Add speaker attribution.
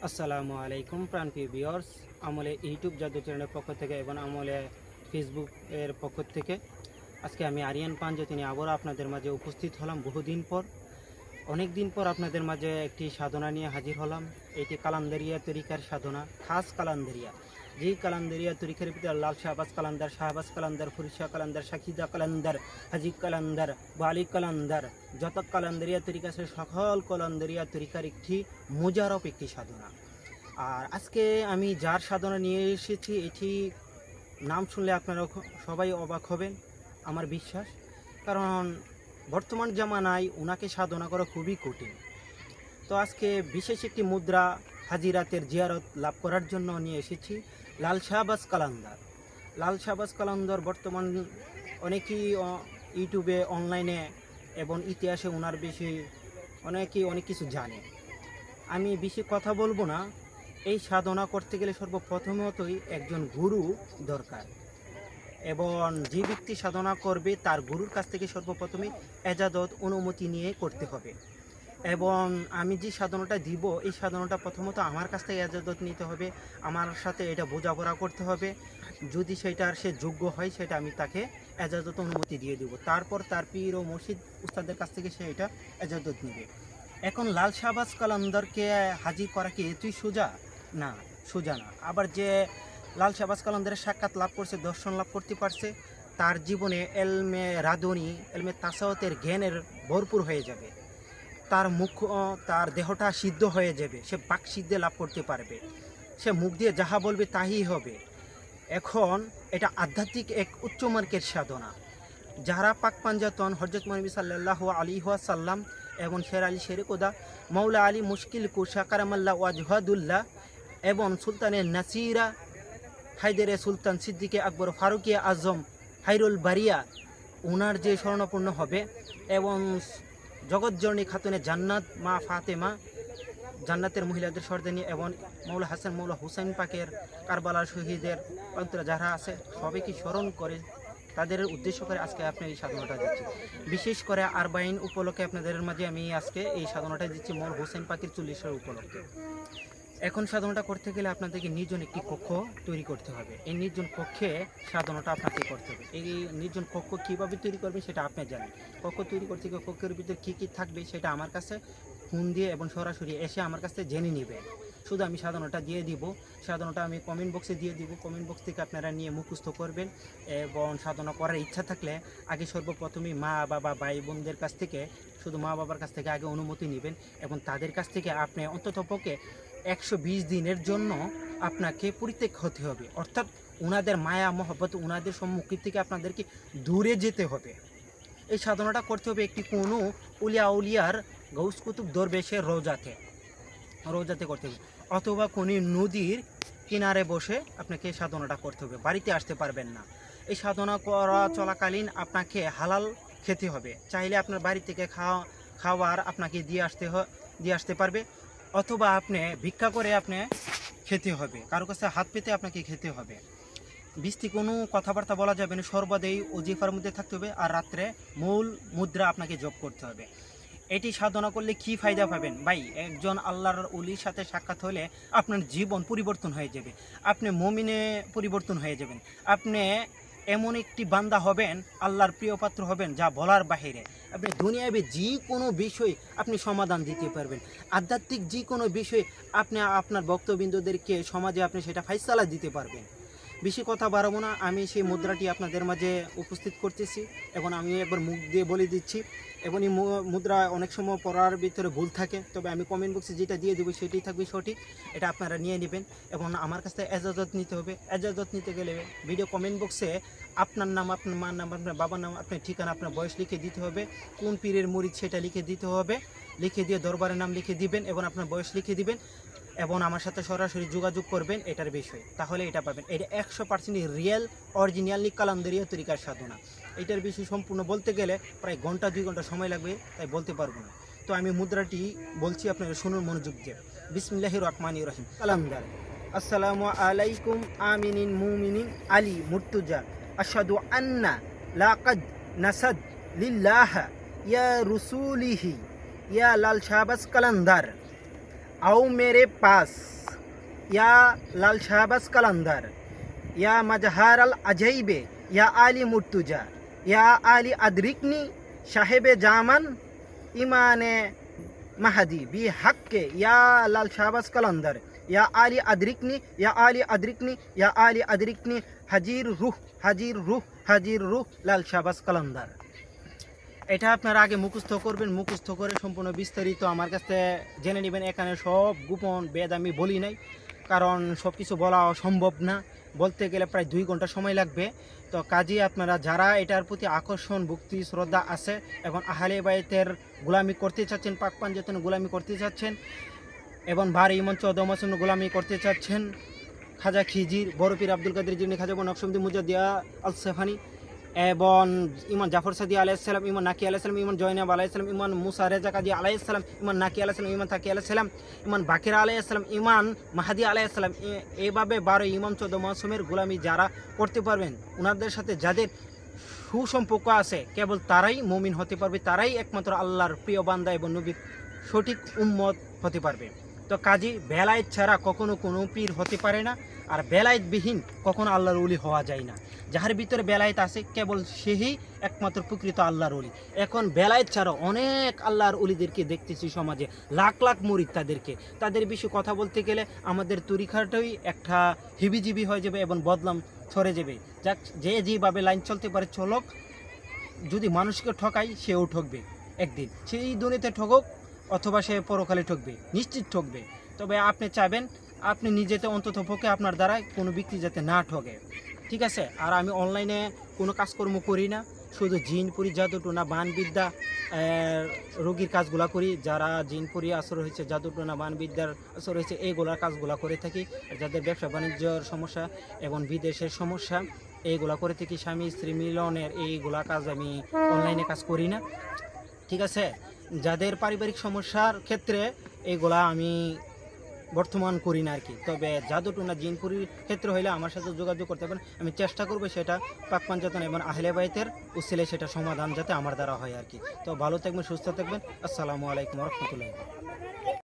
Speaker 1: আসসালামু আলাইকুম প্রাণপ্রিয় ভিউয়ার্স, আমলে ইউটিউব জাদু চ্যানেলের পক্ষ থেকে এবং আমলে ফেসবুক এর পক্ষ থেকে আজকে আমি আরিয়ান পাঞ্জতি নিয়ে আবারও আপনাদের মাঝে উপস্থিত হলাম। বহুদিন পর, অনেক দিন পর আপনাদের মাঝে একটি সাধনা নিয়ে হাজির হলাম। এটি কালান্দারিয়া তরিকার সাধনা, খাস কালান্দারিয়া। যেই কালান্দারিয়া তরিকার ভিতরে লাল শাহবাজ কালান্দার, ফরিশা কালান্দার, শাকিদা কালান্দার, হাজি কালান্দার, বালি কালান্দার, যত কালান্দারিয়া তরিকা আছে সকল কালান্দারিয়া তরিকার একটি মোজারফ একটি সাধনা। আর আজকে আমি যার সাধনা নিয়ে এসেছি, এটি নাম শুনলে আপনারা সবাই অবাক হবেন, আমার বিশ্বাস। কারণ বর্তমান জামানায় ওনাকে সাধনা করা খুবই কঠিন। তো আজকে বিশেষ একটি মুদ্রা হাজিরাতের জিয়ারত লাভ করার জন্য নিয়ে এসেছি লাল শাহবাজ কালান্দার। লাল শাহবাজ কালান্দার বর্তমান অনেকেই ইউটিউবে, অনলাইনে এবং ইতিহাসে ওনার বেশি অনেকেই অনেক কিছু জানে। আমি বেশি কথা বলবো না। এই সাধনা করতে গেলে সর্বপ্রথমতই একজন গুরু দরকার, এবং যে ব্যক্তি সাধনা করবে তার গুরুর কাছ থেকে সর্বপ্রথমে এজাজত অনুমতি নিয়ে করতে হবে। এবং আমি যে সাধনাটা দিব, এই সাধনাটা প্রথমত আমার কাছ থেকে এজাজত নিতে হবে, আমার সাথে এটা বোঝাপড়া করতে হবে। যদি সেটার সে যোগ্য হয়, সেটা আমি তাকে এজাজত অনুমতি দিয়ে দেব। তারপর তার পীর ও মসজিদ উস্তাদের কাছ থেকে সে এটা এজাজত নেবে। এখন লাল শাহবাজ কালান্দারকে হাজির করা কি এতই সোজা? না, সোজা না। আবার যে লাল শাহবাজ কালান্দারের সাক্ষাৎ লাভ করছে, দর্শন লাভ করতে পারছে, তার জীবনে এলমে রাদনী, এলমে তাসাওয়াতের জ্ঞানের ভরপুর হয়ে যাবে। তার মুখ, তার দেহটা সিদ্ধ হয়ে যাবে, সে বাক সিদ্ধে লাভ করতে পারবে, সে মুখ দিয়ে যাহা বলবে তাই হবে। এখন এটা আধ্যাত্মিক এক উচ্চমার্গের সাধনা। যারা পাক পাঞ্জাতন হযরত মুহাম্মদ সাল্লাল্লাহু আলাইহি ওয়াসাল্লাম এবং শের আলী শেরেকোদা, মৌলা আলী মুশকিল কুশা কারামাল্লাহ ওয়াজহাদুল্লাহ এবং সুলতানের নাসিরা, হায়দারে সুলতান সিদ্দিকে আকবর ফারুকিয়া আজম হাইরুল বারিয়া, ওনার যে স্মরণাপন্ন হবে, এবং জগৎজননী খাতুনে জান্নাত মা ফাতেমা, জান্নাতের মহিলাদের সর্দানি, এবং মৌলা হাসান মৌলা হুসাইন পাকের কারবালার শহীদের অন্তরা যারা আছে, সবাইকে স্মরণ করে তাদের উদ্দেশ্য করে আজকে আপনি এই সাধনাটা দিচ্ছি। বিশেষ করে আরবাইন উপলক্ষে আপনাদের মাঝে আমি আজকে এই সাধনাটা দিচ্ছি মৌলা হুসাইন পাকের 40 উপলক্ষে। এখন সাধনাটা করতে গেলে আপনাদেরকে নির্জন একটি কক্ষ তৈরি করতে হবে। এই নির্জন কক্ষে সাধনাটা আপনাকে করতে হবে। এই নির্জন কক্ষ কীভাবে তৈরি করবে সেটা আপনি জানেন। কক্ষ তৈরি করতে গিয়ে কক্ষের ভিতরে কী কী থাকবে সেটা আমার কাছে ফোন দিয়ে এবং সরাসরি এসে আমার কাছে জেনে নেবে। শুধু আমি সাধনাটা দিয়ে দিব, সাধনাটা আমি কমেন্ট বক্সে দিয়ে দিব। কমেন্ট বক্স থেকে আপনারা নিয়ে মুখস্থ করবেন, এবং সাধনা করার ইচ্ছা থাকলে আগে সর্বপ্রথমেই মা বাবা ভাই বোনদের কাছ থেকে, শুধু মা বাবার কাছ থেকে আগে অনুমতি নেবেন, এবং তাদের কাছ থেকে আপনি অন্ততপক্ষে 120 দিনের জন্য আপনাকে পরিত্যাগ হতে হবে। অর্থাৎ ওনাদের মায়া মহব্বত, ওনাদের সম্মুখীন থেকে আপনাদেরকে দূরে যেতে হবে। এই সাধনাটা করতে হবে একটি কোনো উলিয়া উলিয়ার গৌস কুতুব দরবেশের রোজাতে করতে হবে, অথবা কোনো নদীর কিনারে বসে আপনাকে এই সাধনাটা করতে হবে। বাড়িতে আসতে পারবেন না। এই সাধনা করা চলাকালীন আপনাকে হালাল খেতে হবে। চাইলে আপনার বাড়ি থেকে খাওয়ার আপনাকে দিয়ে আসতে পারবে, অথবা আপনি ভিক্ষা করে আপনি খেতে হবে, কারো কাছে হাত পেতে আপনাকে খেতে হবে। বৃষ্টি কোনো কথাবার্তা বলা যাবে না, সর্বদাই ওজিফার মধ্যে থাকতে হবে, আর রাত্রে মূল মুদ্রা আপনাকে জপ করতে হবে। এটি সাধনা করলে কি ফায়দা পাবেন ভাই? একজন আল্লাহর ওলির সাথে সাক্ষাৎ হলে আপনার জীবন পরিবর্তন হয়ে যাবে, আপনি মুমিনে পরিবর্তন হয়ে যাবেন, আপনি এমন একটি বান্দা হবেন, আল্লাহর প্রিয় পাত্র হবেন যা বলার বাহিরে। আপনি দুনিয়াবে যে কোনো বিষয় আপনি সমাধান দিতে পারবেন, আধ্যাত্মিক যে কোনো বিষয় আপনি আপনার ভক্তবৃন্দদেরকে সমাজে আপনি সেটা ফাইসালা দিতে পারবেন। বেশি কথা বাড়াবো না, আমি সেই মুদ্রাটি আপনাদের মাঝে উপস্থিত করতেছি, এবং আমি একবার মুখ দিয়ে বলে দিচ্ছি। এবং এই মুদ্রা অনেক সময় পড়ার ভিতরে ভুল থাকে, তবে আমি কমেন্ট বক্সে যেটা দিয়ে দেবো সেটাই থাকবে সঠিক, এটা আপনারা নিয়ে নেবেন। এবং আমার কাছ থেকে এজাজত নিতে হবে। এজাজত নিতে গেলে ভিডিও কমেন্ট বক্সে আপনার নাম, আপনার মার নাম, আপনার বাবার নাম, আপনার ঠিকানা, আপনার বয়স লিখে দিতে হবে, কোন পীরের মুরিদ সেটা লিখে দিতে হবে, লিখে দিয়ে দরবারের নাম লিখে দিবেন এবং আপনার বয়স লিখে দিবেন, এবং আমার সাথে সরাসরি যোগাযোগ করবেন এটার বিষয়ে, তাহলে এটা পাবেন। এটা 100% রিয়েল অরিজিনালি কালান্দারিয়া তরিকার সাধনা। এটার বিষয়ে সম্পূর্ণ বলতে গেলে প্রায় ঘন্টা 2 ঘন্টা সময় লাগবে, তাই বলতে পারবো না। তো আমি মুদ্রাটি বলছি, আপনারা শুনুন মনোযোগ দিয়ে। বিসমিল্লাহির রহমানির রহিম। কালান্দার। আসসালামু আলাইকুম আমিনিন মুমিনিন আলী মুর্তুজা আশহাদু আন্না লাকাদ নাসাদ লিল্লাহ ইয়া রুসুলিহি ইয়া লাল শাহবাজ কালান্দার। आओ मेरे पास या लाल शाहबाज कलंदर या मजहर अल अजैबे या आली मुर्तुजा या आली अदरिकनी साहेब जामन इमाने महदी बी हक के या लाल शाहबाज कलंदर या आली अदरिकनी या आली अदरिकनी या आली अदरिकनी हाजिर रूह हाजिर रूह हाजिर रूह लाल शाहबाज कलंदर। এটা আপনারা আগে মুখস্থ করবেন, মুখস্থ করে সম্পূর্ণ বিস্তারিত আমার কাছে জেনে নেবেন। এখানে সব গোপন বেদ আমি বলি নাই, কারণ সব কিছু বলা সম্ভব না, বলতে গেলে প্রায় 2 ঘন্টা সময় লাগবে। তো কাজী আপনারা যারা এটার প্রতি আকর্ষণ ভক্তি শ্রদ্ধা আছে এবং আহলে বাইতের গোলামি করতে চাচ্ছেন, পাক পাঞ্জাতন গোলামি করতে চাচ্ছেন এবং ভারী ইমান চৌদমাসন গোলামি করতে চাচ্ছেন, খাজা খিজির বড় পীর আব্দুল কাদের জিলানী, খাজা নকশবন্দি মুজাদ্দিয়া আল সেফানি এবং ইমান জাফর সাদি আলাইহিসসালাম, ইমান নাকি আলাইহিসসালাম, ইমান জয়নাব আলাইহিসসালাম, ইমান মুসা রেজা কাজী আলাইহিসসালাম, ইমান নাকি আলাইহিসসালাম, ইমান তাকি আলাইহিসসালাম, ইমান বাকির আলাইহিসসালাম, ইমান মাহাদি আলাইহিসসালাম, এইভাবে 12 ইমাম 14 মাসুমের গোলামি যারা করতে পারবেন, ওনাদের সাথে যাদের সুসম্পর্ক আছে, কেবল তারাই মুমিন হতে পারবে, তারাই একমাত্র আল্লাহর প্রিয় বান্দা এবং নবীর সঠিক উম্মত হতে পারবে। তো কাজী বেলায়েত ছাড়া কখনো কোনো পীর হতে পারে না, আর বেলায়েতবিহীন কখনো আল্লাহর ওলি হওয়া যায় না। যার ভিতরে বেলায়েত আছে কেবল সেই একমাত্র প্রকৃত আল্লাহর ওলি। এখন বেলায়েত ছাড়া অনেক আল্লাহর ওলিদেরকে দেখতেছি সমাজে, লাখ লাখ মুরিদ, তাদের বিষয়ে কথা বলতে গেলে আমাদের তরিকাটাই একটা হিবিজিবি হয়ে যাবে এবং বদলাম ছড়ে যাবে। যাক, যে যেভাবে লাইন চলতে পারে চলক, যদি মানুষকে ঠকাই সেও ঠকবে একদিন, সেই দুনিয়াতে ঠকক অথবা সে পরকালে ঠকবে, নিশ্চিত ঠকবে। তবে আপনি চাইবেন আপনি নিজেতে অন্তত পক্ষে আপনার দ্বারা কোনো ব্যক্তি যাতে না ঠকে, ঠিক আছে? আর আমি অনলাইনে কোনো কাজকর্ম করি না, শুধু জিনপুরি জাদুটোনা বানবিদ্যা রোগীর কাজগুলা করি। যারা জিনপুরি আসর হয়েছে, জাদুটোনা বানবিদ্যার আসর হয়েছে, এইগুলার কাজগুলা করে থাকি। আর যাদের ব্যবসা বাণিজ্যর সমস্যা এবং বিদেশের সমস্যা, এইগুলা করে থাকি। স্বামী স্ত্রী মিলনের এইগুলা কাজ আমি অনলাইনে কাজ করি না, ঠিক আছে? যাদের পারিবারিক সমস্যার ক্ষেত্রে এইগুলা আমি বর্তমান করি না আর কি। তবে জাদুটোনা জিনপুরির ক্ষেত্রে হইলে আমার সাথে যোগাযোগ করতে পারেন, আমি চেষ্টা করবো সেটা পাক পাঞ্জাতন এবং আহলে বাইতের উসিলায় সেটা সমাধান যাতে আমার দ্বারা হয় আর কি। তো ভালো থাকবেন, সুস্থ থাকবেন। আসসালামু আলাইকুম ওয়া রাহমাতুল্লাহ।